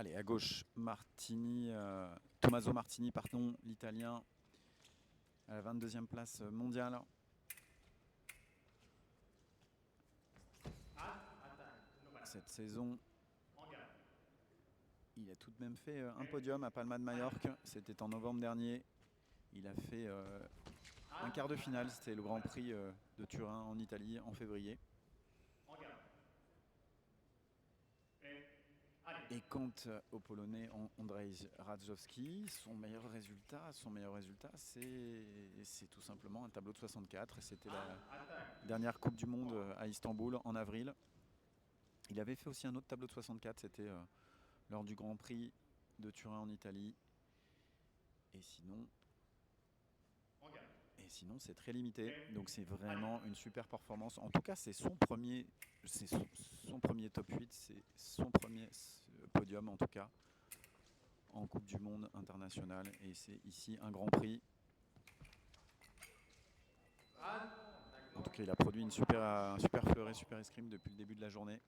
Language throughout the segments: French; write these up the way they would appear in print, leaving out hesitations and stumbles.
Allez, à gauche, Martini, Tommaso Martini, pardon, l'Italien, à la 22e place mondiale. Cette saison, il a tout de même fait un podium à Palma de Majorque. C'était en novembre dernier. Il a fait un quart de finale. C'était le Grand Prix de Turin en Italie en février. Et quant au Polonais Ondrzej Radzowski, son meilleur résultat, c'est tout simplement un tableau de 64. C'était la dernière Coupe du Monde à Istanbul en avril. Il avait fait aussi un autre tableau de 64, c'était lors du Grand Prix de Turin en Italie. Et sinon, c'est très limité. Donc c'est vraiment une super performance. En tout cas, c'est son premier top 8, c'est son premier podium en tout cas en Coupe du Monde internationale. Et c'est ici un Grand Prix. En tout cas, il a produit un super fleuret, super escrime depuis le début de la journée.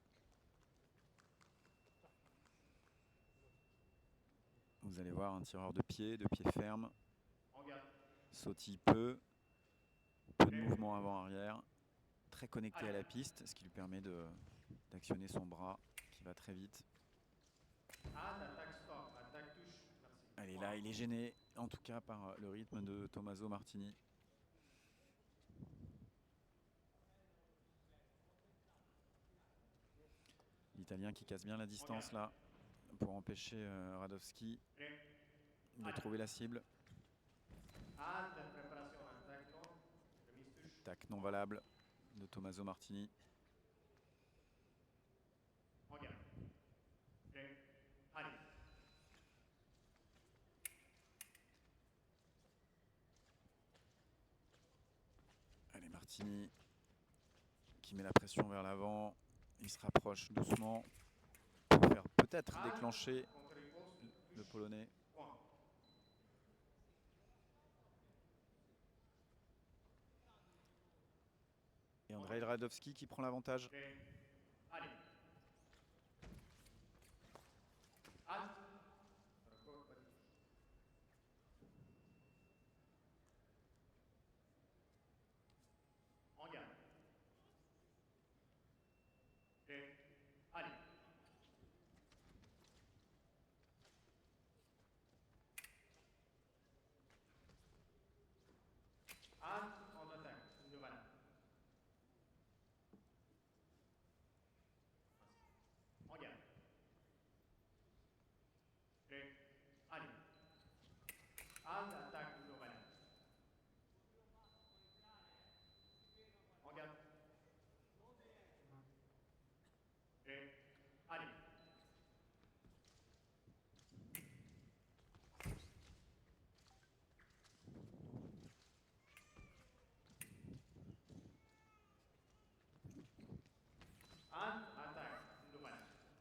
Vous allez voir un tireur de pied ferme. Sautille peu de mouvement avant-arrière. Très connecté à la piste, ce qui lui permet d'actionner son bras qui va très vite. Allez, là, il est gêné, en tout cas par le rythme de Tommaso Martini. L'Italien qui casse bien la distance là pour empêcher Radowski de trouver la cible. Tac non valable de Tommaso Martini. Allez, Martini qui met la pression vers l'avant. Il se rapproche doucement pour faire peut-être déclencher le Polonais. Et Ondrzej Radowski qui prend l'avantage.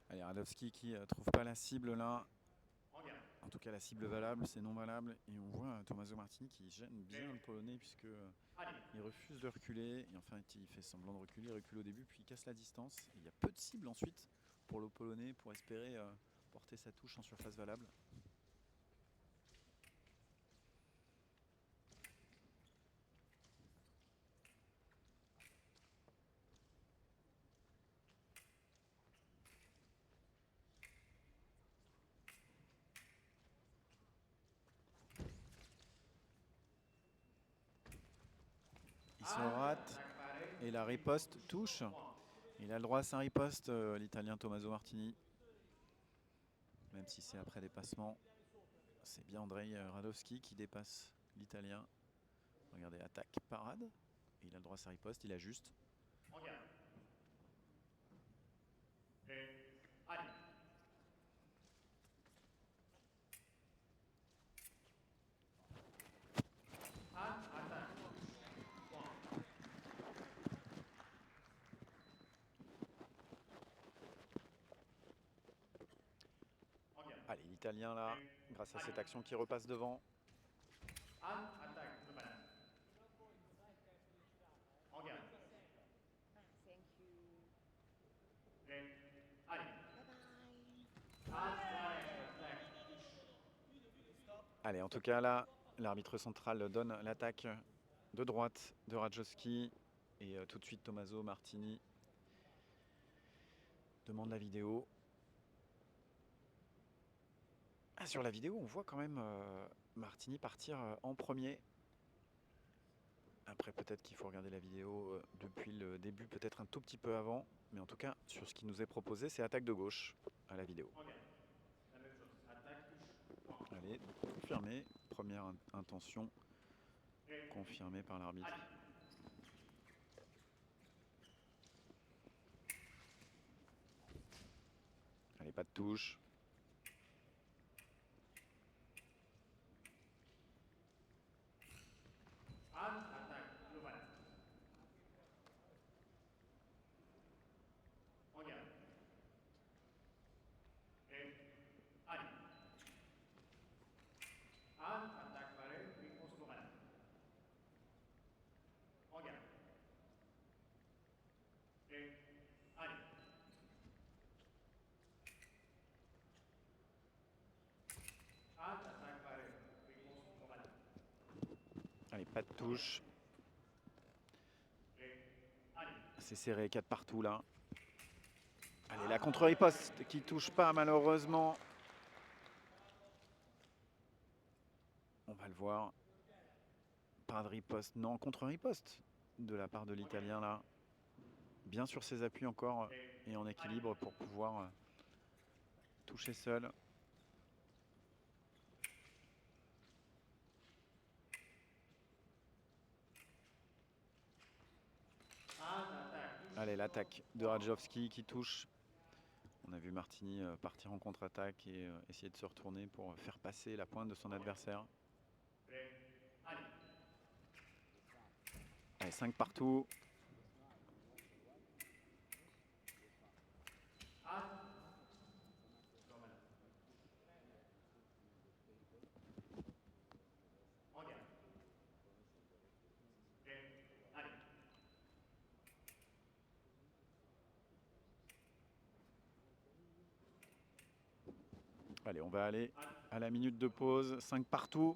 Allez, Radowski qui ne trouve pas la cible là. En tout cas, la cible valable, c'est non valable. Et on voit Tommaso Martini qui gêne bien le Polonais puisque il refuse de reculer. Et enfin, il fait semblant de reculer, il recule au début, puis il casse la distance. Et il y a peu de cibles ensuite pour le Polonais pour espérer porter sa touche en surface valable. Il se rate et la riposte touche. Il a le droit à sa riposte, l'Italien Tommaso Martini. Même si c'est après dépassement. C'est bien Ondrzej Radowski qui dépasse l'Italien. Regardez, attaque, parade. Et il a le droit à sa riposte, il ajuste. Allez, l'Italien là, grâce à cette action qui repasse devant. Allez, en tout cas là, l'arbitre central donne l'attaque de droite de Radjovski. Et tout de suite, Tommaso Martini demande la vidéo. Ah, sur la vidéo, on voit quand même Martini partir en premier. Après, peut-être qu'il faut regarder la vidéo depuis le début, peut-être un tout petit peu avant. Mais en tout cas, sur ce qui nous est proposé, c'est attaque de gauche à la vidéo. Allez, confirmé. Première intention confirmée par l'arbitre. Allez, pas de touche. Allez, pas de touche. C'est serré, 4 partout là. Allez, la contre-riposte qui touche pas malheureusement. On va le voir. Pas de riposte. Non, contre-riposte de la part de l'Italien là. Bien sur ses appuis encore et en équilibre pour pouvoir toucher seul. Allez, l'attaque de Radjovski qui touche. On a vu Martini partir en contre-attaque et essayer de se retourner pour faire passer la pointe de son adversaire. Allez, 5 partout. Allez, on va aller à la minute de pause. 5 partout.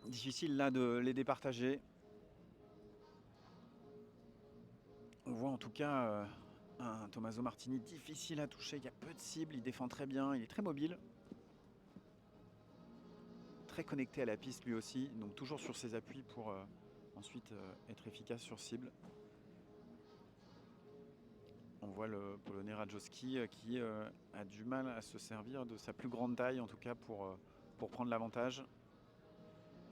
Difficile là de les départager. On voit en tout cas un Tommaso Martini difficile à toucher. Il y a peu de cibles, il défend très bien, il est très mobile. Très connecté à la piste lui aussi, donc toujours sur ses appuis pour ensuite être efficace sur cible. On voit le Polonais Radjovski qui a du mal à se servir de sa plus grande taille, en tout cas pour prendre l'avantage.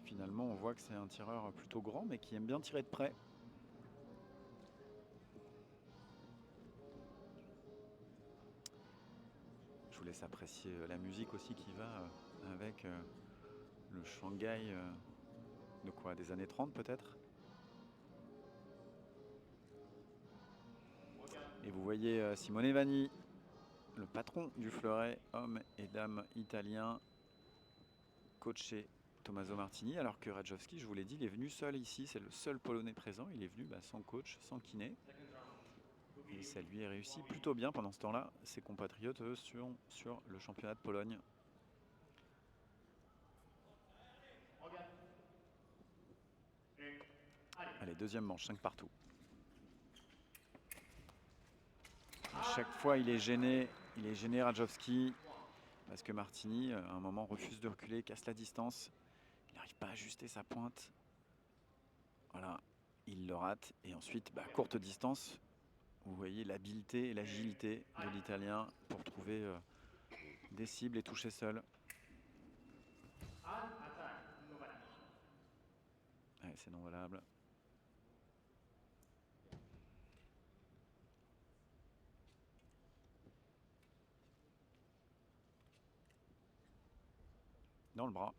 Finalement, on voit que c'est un tireur plutôt grand, mais qui aime bien tirer de près. Je vous laisse apprécier la musique aussi qui va avec le Shanghai de quoi, des années 30 peut-être. Et vous voyez Simone Vanni, le patron du fleuret, homme et dame italien, coaché Tommaso Martini, alors que Radjovski, je vous l'ai dit, il est venu seul ici, c'est le seul Polonais présent, il est venu sans coach, sans kiné. Et ça lui est réussi plutôt bien pendant ce temps-là. Ses compatriotes, eux, sont sur le championnat de Pologne. Allez, deuxième manche, 5 partout. À chaque fois, il est gêné Radjovski, parce que Martini, à un moment, refuse de reculer, casse la distance. Il n'arrive pas à ajuster sa pointe. Voilà, il le rate. Et ensuite, courte distance, vous voyez l'habileté et l'agilité de l'Italien pour trouver des cibles et toucher seul. Ouais, c'est non valable. Dans le bras.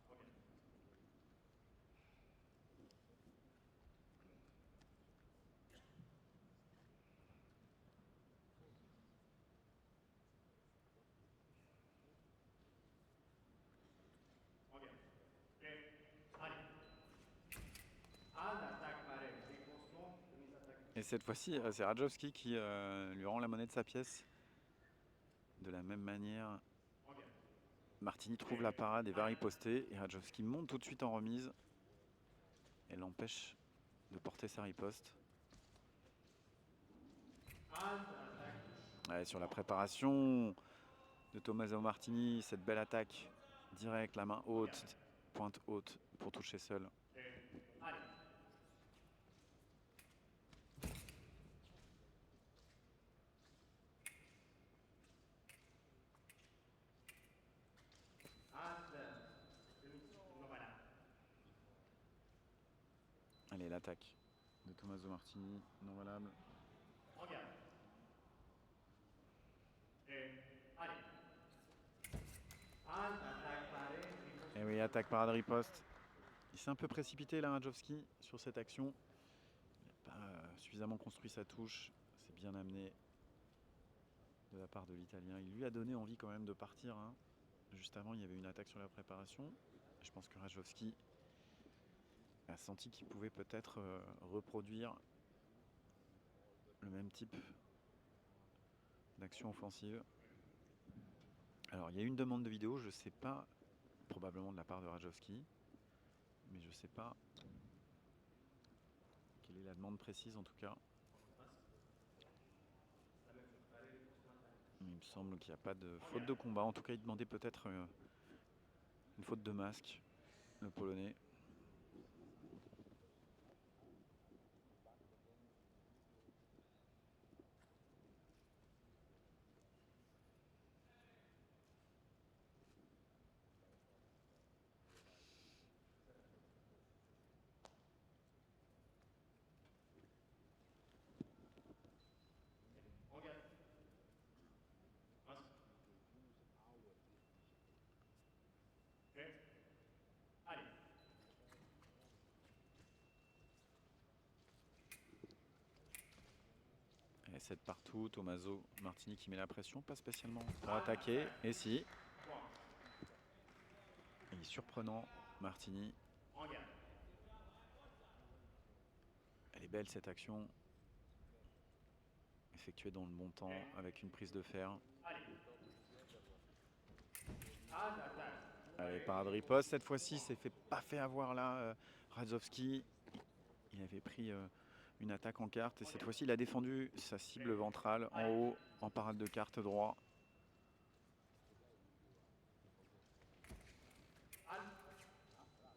Et cette fois-ci, c'est Radjovski qui lui rend la monnaie de sa pièce. De la même manière Martini trouve la parade et va riposter. Et Radjovski monte tout de suite en remise. Elle l'empêche de porter sa riposte. Ouais, sur la préparation de Tommaso Martini, cette belle attaque directe, la main haute, pointe haute pour toucher seul. Allez, l'attaque de Tommaso Martini, non valable. Et oui, attaque parade riposte. Il s'est un peu précipité là, Radjovski, sur cette action. Il n'a pas suffisamment construit sa touche. C'est bien amené de la part de l'Italien. Il lui a donné envie quand même de partir. Hein. Juste avant, il y avait une attaque sur la préparation. Je pense que Radjovski a senti qu'il pouvait peut-être reproduire le même type d'action offensive. Alors, il y a eu une demande de vidéo, je ne sais pas, probablement de la part de Radjovski, mais je ne sais pas quelle est la demande précise en tout cas. Il me semble qu'il n'y a pas de faute de combat. En tout cas, il demandait peut-être une faute de masque, le Polonais. Et 7 partout, Tommaso Martini qui met la pression, pas spécialement pour attaquer, et si. Il est surprenant, Martini. Elle est belle cette action, effectuée dans le bon temps, avec une prise de fer. Allez, parade riposte, cette fois-ci, s'est pas fait avoir là, Radjovski. Il avait pris une attaque en carte et cette fois-ci il a défendu sa cible ventrale en haut en parade de carte droit.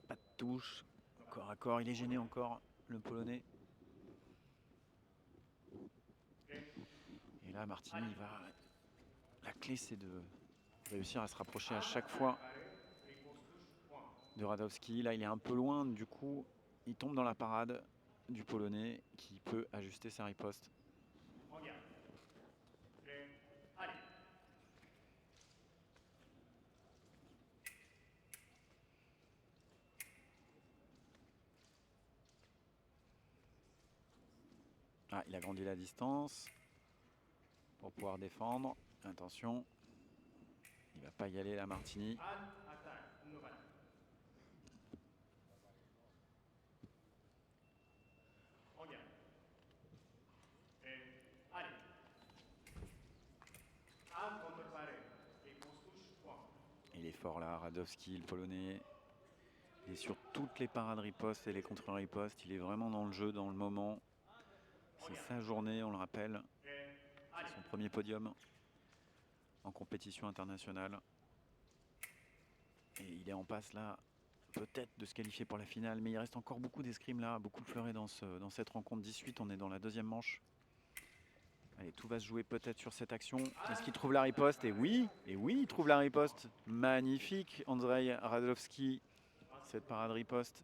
Pas de touche, corps à corps, il est gêné encore le Polonais. Et là Martini va... La clé c'est de réussir à se rapprocher à chaque fois de Radowski. Là il est un peu loin, du coup il tombe dans la parade du Polonais qui peut ajuster sa riposte. Ah, il a grandi la distance pour pouvoir défendre. Attention, il va pas y aller la Martini. Il est fort là, Radowski, le Polonais. Il est sur toutes les parades riposte et les contre-ripostes. Il est vraiment dans le jeu, dans le moment. C'est sa journée, on le rappelle. C'est son premier podium en compétition internationale. Et il est en passe là, peut-être de se qualifier pour la finale. Mais il reste encore beaucoup d'escrime là, beaucoup de fleurets dans cette rencontre. 18, on est dans la deuxième manche. Allez, tout va se jouer peut-être sur cette action. Est-ce qu'il trouve la riposte? Et oui, il trouve la riposte. Magnifique, Andrzej Radowski, cette parade riposte.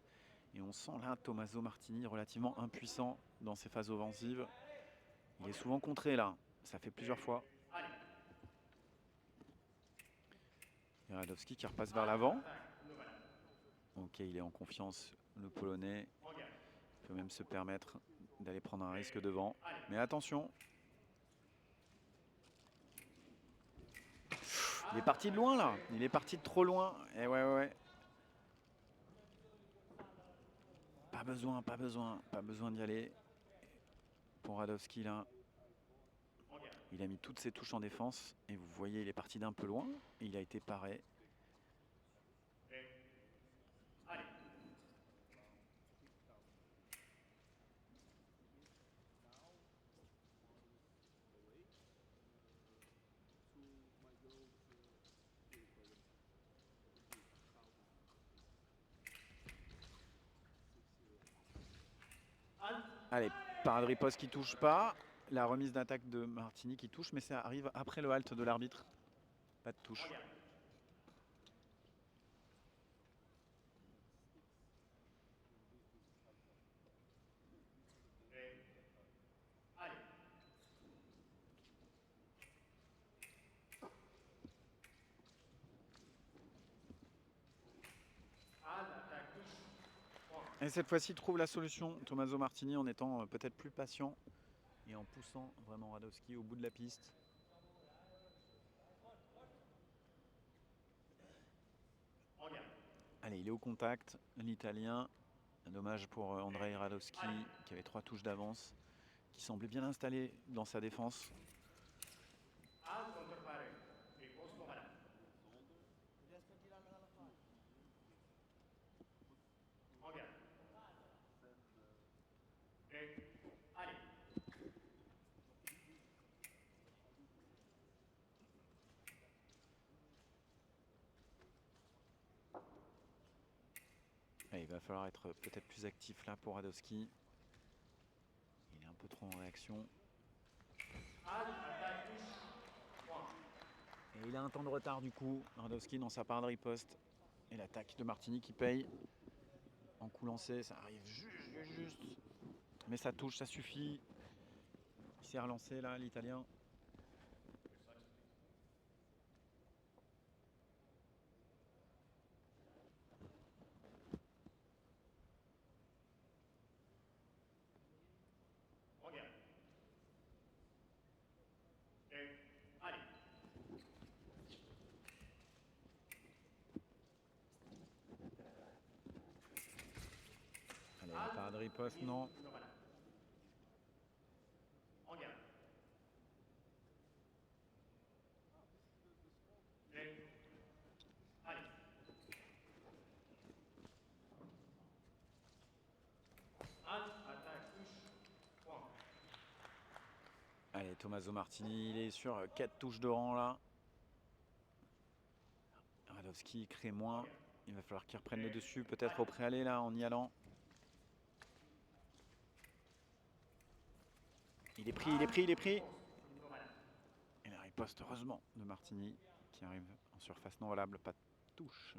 Et on sent là Tommaso Martini relativement impuissant dans ses phases offensives. Il est souvent contré là, ça fait plusieurs fois. Et Radowski qui repasse vers l'avant. Ok, il est en confiance, le Polonais. Il peut même se permettre d'aller prendre un risque devant. Mais attention. Il est parti de loin là, il est parti de trop loin. Et ouais. Pas besoin d'y aller. Pour Radowski là. Il a mis toutes ses touches en défense. Et vous voyez, il est parti d'un peu loin. Et il a été paré Allez, parade riposte qui touche pas. La remise d'attaque de Martini qui touche, mais ça arrive après le halt de l'arbitre. Pas de touche. Et cette fois-ci, trouve la solution, Tommaso Martini, en étant peut-être plus patient et en poussant vraiment Radowski au bout de la piste. Allez, il est au contact, l'Italien. Dommage pour Andrei Radowski, qui avait 3 touches d'avance, qui semblait bien installé dans sa défense. Allez, il va falloir être peut-être plus actif là pour Radowski. Il est un peu trop en réaction. Et il a un temps de retard du coup, Radowski dans sa parade riposte. Et l'attaque de Martini qui paye. En coup lancé, ça arrive juste. Mais ça touche, ça suffit. Il s'est relancé là, l'Italien. Allez, la parade riposte, non. Allez, Tommaso Martini, il est sur 4 touches de rang là. Radowski crée moins. Il va falloir qu'il reprenne le dessus, peut-être au préalé là, en y allant. Il est pris, il est pris, il est pris. Et la riposte, heureusement, de Martini, qui arrive en surface non valable, pas de touche.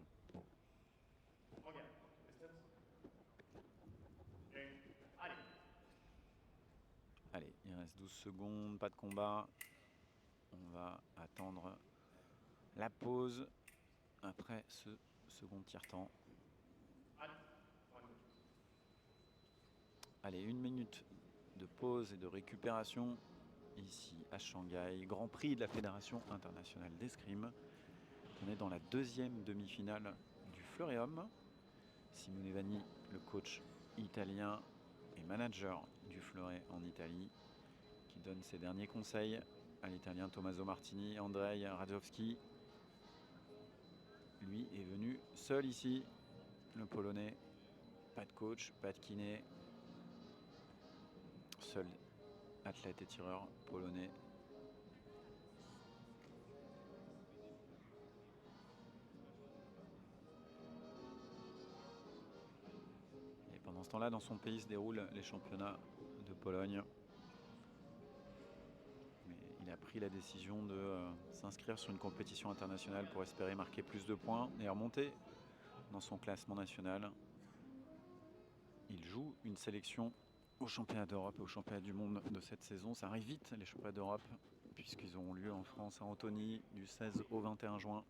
Allez, il reste 12 secondes, pas de combat. On va attendre la pause après ce second tiers-temps. Allez, 1 minute de pause et de récupération ici à Shanghai. Grand Prix de la Fédération internationale d'escrime. On est dans la 2e demi-finale du Floréum. Simone Vanni, le coach italien et manager du Fleuret en Italie, qui donne ses derniers conseils à l'Italien Tommaso Martini. Andrei Radowski, lui, est venu seul ici, le Polonais. Pas de coach, pas de kiné. Seul athlète et tireur polonais. Et pendant ce temps-là, dans son pays se déroulent les championnats de Pologne. Mais il a pris la décision de s'inscrire sur une compétition internationale pour espérer marquer plus de points et remonter dans son classement national. Il joue une sélection aux championnats d'Europe et aux championnats du monde de cette saison. Ça arrive vite, les championnats d'Europe, puisqu'ils auront lieu en France à Antony du 16 au 21 juin.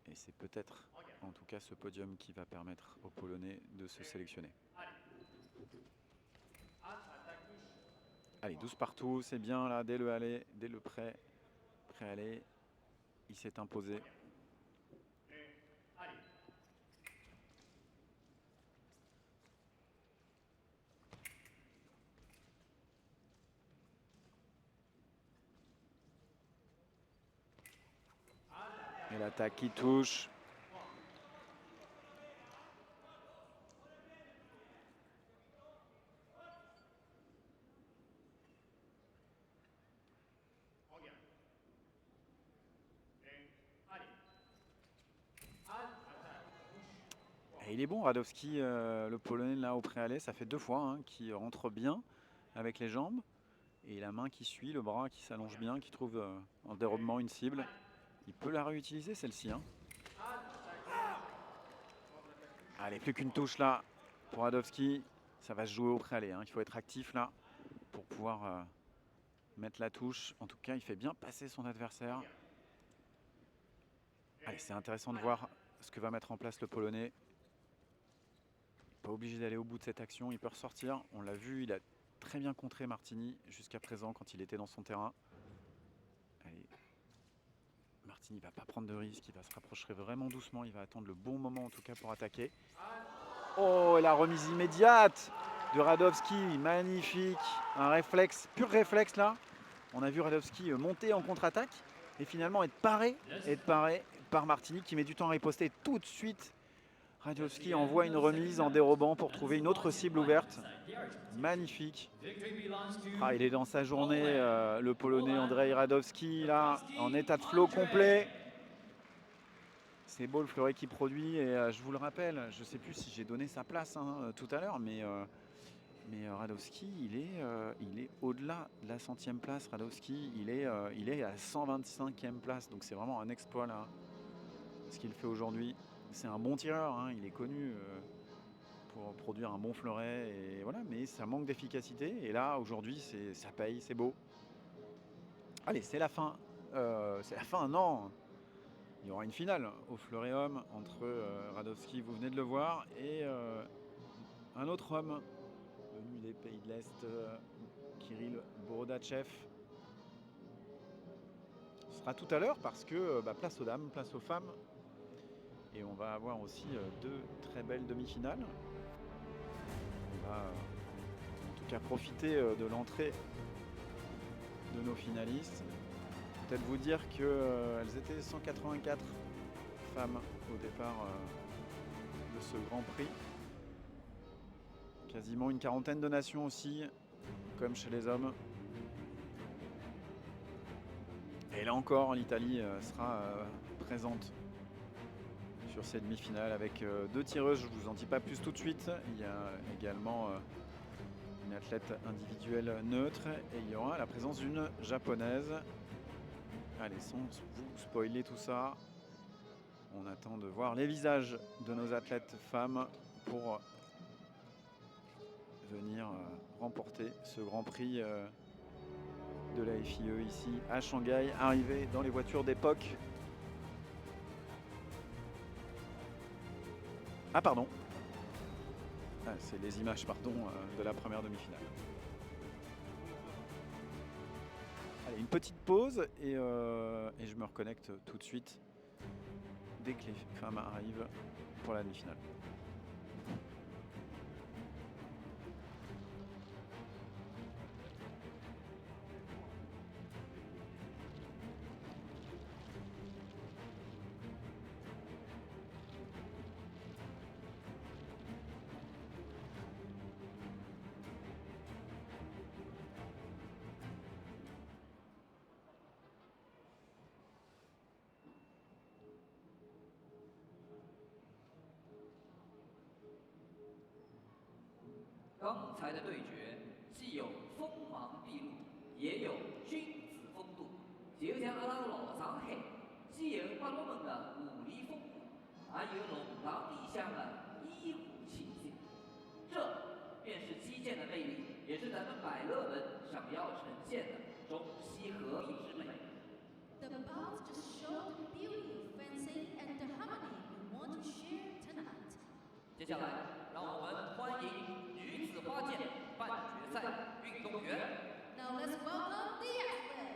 Et c'est peut-être, en tout cas, ce podium qui va permettre aux Polonais de se sélectionner. Allez, 12 partout, c'est bien là, dès le aller, dès le pré-aller, il s'est imposé. Et l'attaque qui touche. Et il est bon, Radowski, le Polonais là au préalé, ça fait 2 fois hein, qu'il rentre bien avec les jambes. Et la main qui suit, le bras qui s'allonge bien, qui trouve en dérobement une cible. Il peut la réutiliser celle-ci. Hein. Allez, plus qu'une touche là pour Radowski. Ça va se jouer au préalé. Hein. Il faut être actif là pour pouvoir mettre la touche. En tout cas, il fait bien passer son adversaire. Allez, c'est intéressant de voir ce que va mettre en place le Polonais. Pas obligé d'aller au bout de cette action, il peut ressortir. On l'a vu, il a très bien contré Martini jusqu'à présent quand il était dans son terrain. Allez. Martini ne va pas prendre de risque, il va se rapprocher vraiment doucement, il va attendre le bon moment en tout cas pour attaquer. Oh, et la remise immédiate de Radowski, magnifique. Un réflexe, pur réflexe là. On a vu Radowski monter en contre-attaque et finalement être paré par Martini qui met du temps à riposter tout de suite. Radowski envoie une remise en dérobant pour trouver une autre cible ouverte. Magnifique. Ah, il est dans sa journée, le Polonais Andrzej Radowski, là, en état de flow complet. C'est beau le fleuret qu'il produit et je vous le rappelle, je ne sais plus si j'ai donné sa place hein, tout à l'heure, mais Radowski, il est au-delà de la 100e place. Radowski, il est à la 125e place, donc c'est vraiment un exploit là, ce qu'il fait aujourd'hui. C'est un bon tireur, hein, il est connu pour produire un bon fleuret, et voilà, mais ça manque d'efficacité. Et là, aujourd'hui, ça paye, c'est beau. Allez, c'est la fin. Non. Il y aura une finale au Fleuret-Homme entre Radowski, vous venez de le voir, et un autre homme venu des pays de l'Est, Kirill Borodachev. Ce sera tout à l'heure parce que place aux dames, place aux femmes. Et on va avoir aussi 2 très belles demi-finales. On va en tout cas profiter de l'entrée de nos finalistes. Peut-être vous dire qu'elles étaient 184 femmes au départ de ce Grand Prix. Quasiment une quarantaine de nations aussi, comme chez les hommes. Et là encore, l'Italie sera présente sur ces demi-finales avec 2 tireuses. Je ne vous en dis pas plus tout de suite. Il y a également une athlète individuelle neutre et il y aura la présence d'une japonaise. Allez, sans vous spoiler tout ça, on attend de voir les visages de nos athlètes femmes pour venir remporter ce Grand Prix de la FIE ici à Shanghai, arrivé dans les voitures d'époque. Ah pardon, c'est les images de la première demi-finale. Allez, une petite pause et je me reconnecte tout de suite dès que les femmes arrivent pour la demi-finale.刚才的对决既有锋芒毕露，也有君子风度，就像阿拉个老上海，既有八路门的武力风骨，也有龙岗里乡的医武气息。这便是击剑的魅力，也是咱们百乐门想要呈现的中西合璧之美。The bouts just showed the beauty of fencing and the harmony we want to share tonight. 接下来，让我们欢迎女子花剑半决赛运动员。 Now let's welcome